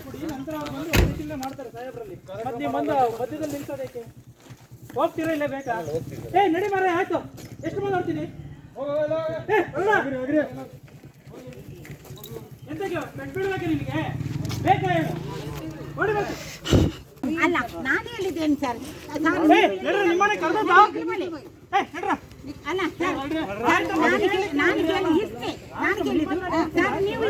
ಕೊಡಿ, ನಂತರ ಅವ್ರು ಬಂದು ಪರಿಶೀಲನೆ ಮಾಡ್ತಾರೆ ಸಾಹೇಬ್ರಲ್ಲಿ. ಮತ್ತೆ ನೀವು ಬಂದು ಮಧ್ಯದಲ್ಲಿ ನಿಲ್ಸೋದಕ್ಕೆ ಹೋಗ್ತೀರಾ ಇಲ್ಲ ಬೇಕಾ? ನಡಿ ಮಾರ, ಆಯ್ತು. ಎಷ್ಟು ಮಂದಿ ಹೊಡ್ತೀನಿ? ಎಂತಕ್ಕೆ ಬಿಡ್ಬೇಕು ನಿನಗೆ? ಬೇಕಾ ಹೇಳು, ಹೊಡಿಬೇಕು. ಅಲ್ಲ ನಾನು ಹೇಳಿದ್ದೇನೆ ಸರ್. ನಿಮ್ಮನೆ ಕರ್ದ ಅಲ್ಲ ಸರ್, ನಾನು ಕೇಳಿದ್ದು ಸರ್, ನೀವು